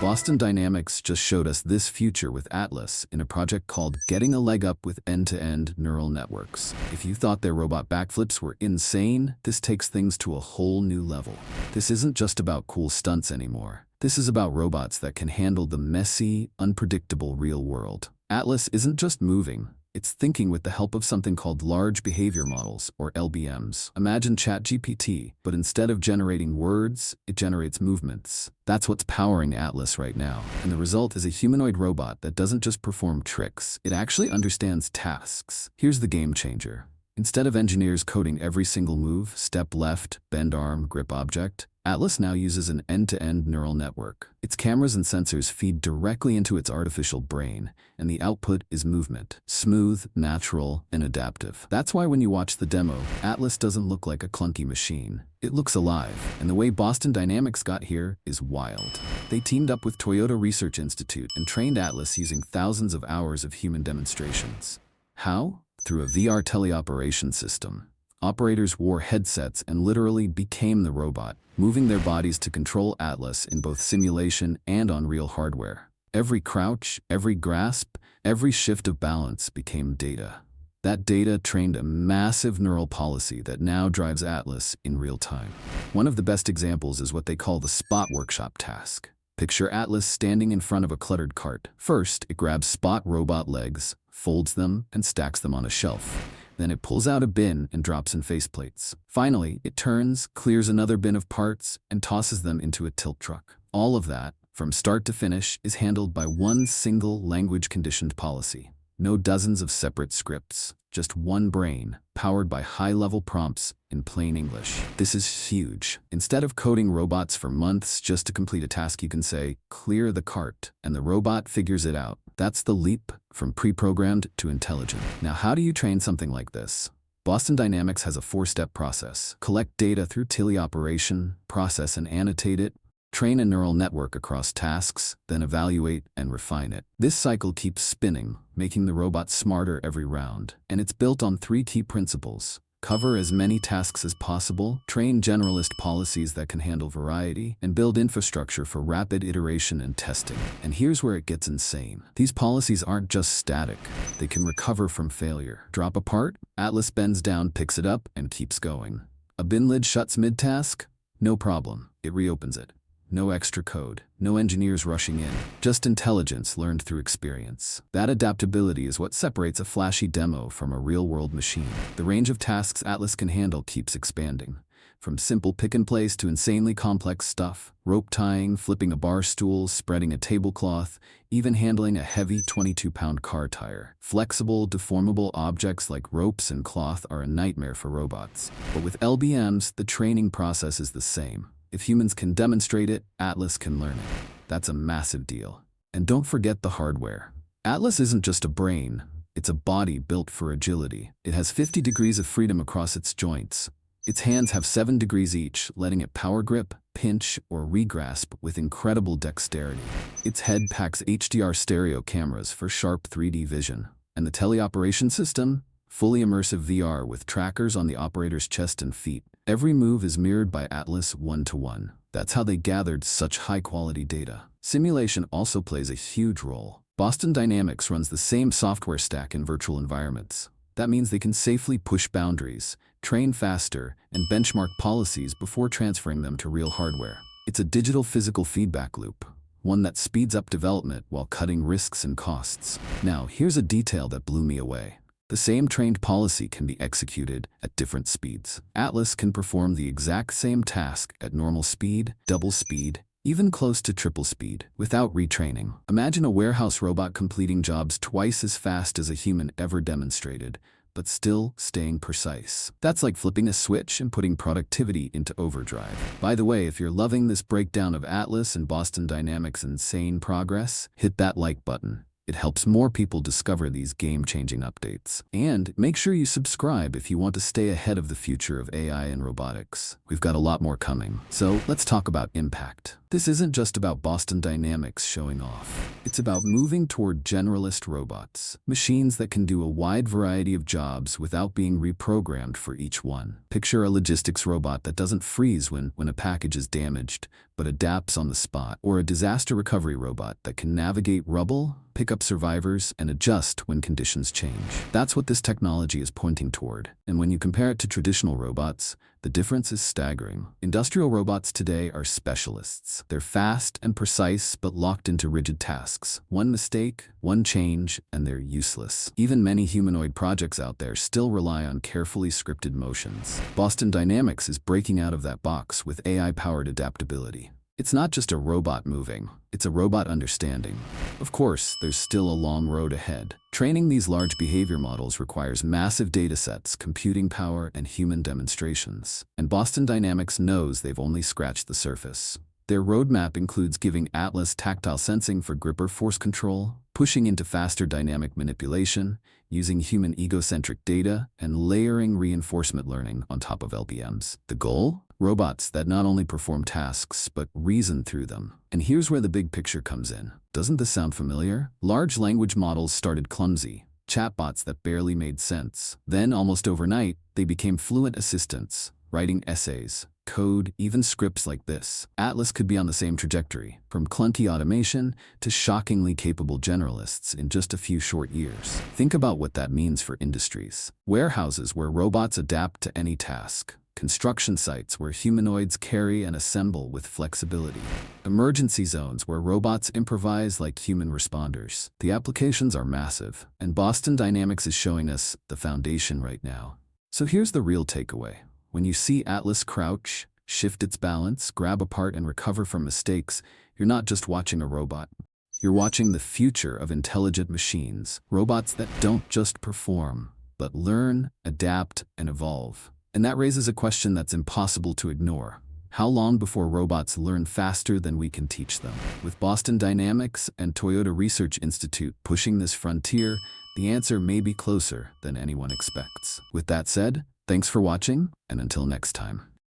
Boston Dynamics just showed us this future with Atlas in a project called Getting a Leg Up with End-to-End Neural Networks. If you thought their robot backflips were insane, this takes things to a whole new level. This isn't just about cool stunts anymore. This is about robots that can handle the messy, unpredictable real world. Atlas isn't just moving. It's thinking with the help of something called large behavior models, or LBMs. Imagine ChatGPT, but instead of generating words, it generates movements. That's what's powering Atlas right now. And the result is a humanoid robot that doesn't just perform tricks, it actually understands tasks. Here's the game changer. Instead of engineers coding every single move, step left, bend arm, grip object, Atlas now uses an end-to-end neural network. Its cameras and sensors feed directly into its artificial brain, and the output is movement. Smooth, natural, and adaptive. That's why when you watch the demo, Atlas doesn't look like a clunky machine. It looks alive, and the way Boston Dynamics got here is wild. They teamed up with Toyota Research Institute and trained Atlas using thousands of hours of human demonstrations. How? Through a VR teleoperation system. Operators wore headsets and literally became the robot, moving their bodies to control Atlas in both simulation and on real hardware. Every crouch, every grasp, every shift of balance became data. That data trained a massive neural policy that now drives Atlas in real time. One of the best examples is what they call the spot workshop task. Picture Atlas standing in front of a cluttered cart. First, it grabs spot robot legs, folds them, and stacks them on a shelf. Then it pulls out a bin and drops in faceplates. Finally, it turns, clears another bin of parts, and tosses them into a tilt truck. All of that, from start to finish, is handled by one single language-conditioned policy. No dozens of separate scripts, just one brain, powered by high-level prompts in plain English. This is huge. Instead of coding robots for months just to complete a task, you can say, clear the cart, and the robot figures it out. That's the leap from pre-programmed to intelligent. Now, how do you train something like this? Boston Dynamics has a four-step process. Collect data through teleoperation, process and annotate it, train a neural network across tasks, then evaluate and refine it. This cycle keeps spinning, making the robot smarter every round. And it's built on three key principles. Cover as many tasks as possible, train generalist policies that can handle variety, and build infrastructure for rapid iteration and testing. And here's where it gets insane. These policies aren't just static. They can recover from failure. Drop a part, Atlas bends down, picks it up, and keeps going. A bin lid shuts mid-task? No problem. It reopens it. No extra code, no engineers rushing in, just intelligence learned through experience. That adaptability is what separates a flashy demo from a real-world machine. The range of tasks Atlas can handle keeps expanding. From simple pick-and-place to insanely complex stuff, rope tying, flipping a bar stool, spreading a tablecloth, even handling a heavy 22-pound car tire. Flexible, deformable objects like ropes and cloth are a nightmare for robots. But with LBMs, the training process is the same. If humans can demonstrate it, Atlas can learn it. That's a massive deal. And don't forget the hardware. Atlas isn't just a brain, it's a body built for agility. It has 50 degrees of freedom across its joints. Its hands have 7 degrees each, letting it power grip, pinch, or regrasp with incredible dexterity. Its head packs HDR stereo cameras for sharp 3D vision. And the teleoperation system? Fully immersive VR with trackers on the operator's chest and feet. Every move is mirrored by Atlas one-to-one. That's how they gathered such high-quality data. Simulation also plays a huge role. Boston Dynamics runs the same software stack in virtual environments. That means they can safely push boundaries, train faster, and benchmark policies before transferring them to real hardware. It's a digital physical feedback loop, one that speeds up development while cutting risks and costs. Now, here's a detail that blew me away. The same trained policy can be executed at different speeds. Atlas can perform the exact same task at normal speed, double speed, even close to triple speed, without retraining. Imagine a warehouse robot completing jobs twice as fast as a human ever demonstrated, but still staying precise. That's like flipping a switch and putting productivity into overdrive. By the way, if you're loving this breakdown of Atlas and Boston Dynamics' insane progress, hit that like button. It helps more people discover these game-changing updates. And make sure you subscribe if you want to stay ahead of the future of AI and robotics. We've got a lot more coming. So let's talk about impact. This isn't just about Boston Dynamics showing off. It's about moving toward generalist robots, machines that can do a wide variety of jobs without being reprogrammed for each one. Picture a logistics robot that doesn't freeze when a package is damaged, but adapts on the spot, or a disaster recovery robot that can navigate rubble, pick up survivors, and adjust when conditions change. That's what this technology is pointing toward. And when you compare it to traditional robots, the difference is staggering. Industrial robots today are specialists. They're fast and precise, but locked into rigid tasks. One mistake, one change, and they're useless. Even many humanoid projects out there still rely on carefully scripted motions. Boston Dynamics is breaking out of that box with AI-powered adaptability. It's not just a robot moving, it's a robot understanding. Of course, there's still a long road ahead. Training these large behavior models requires massive datasets, computing power, and human demonstrations. And Boston Dynamics knows they've only scratched the surface. Their roadmap includes giving Atlas tactile sensing for gripper force control, pushing into faster dynamic manipulation, using human egocentric data, and layering reinforcement learning on top of LBMs. The goal? Robots that not only perform tasks, but reason through them. And here's where the big picture comes in. Doesn't this sound familiar? Large language models started clumsy, chatbots that barely made sense. Then, almost overnight, they became fluent assistants, writing essays, code, even scripts like this. Atlas could be on the same trajectory, from clunky automation to shockingly capable generalists in just a few short years. Think about what that means for industries. Warehouses where robots adapt to any task. Construction sites where humanoids carry and assemble with flexibility. Emergency zones where robots improvise like human responders. The applications are massive, and Boston Dynamics is showing us the foundation right now. So here's the real takeaway. When you see Atlas crouch, shift its balance, grab apart, and recover from mistakes, you're not just watching a robot. You're watching the future of intelligent machines, robots that don't just perform, but learn, adapt, and evolve. And that raises a question that's impossible to ignore. How long before robots learn faster than we can teach them? With Boston Dynamics and Toyota Research Institute pushing this frontier, the answer may be closer than anyone expects. With that said, thanks for watching, and until next time.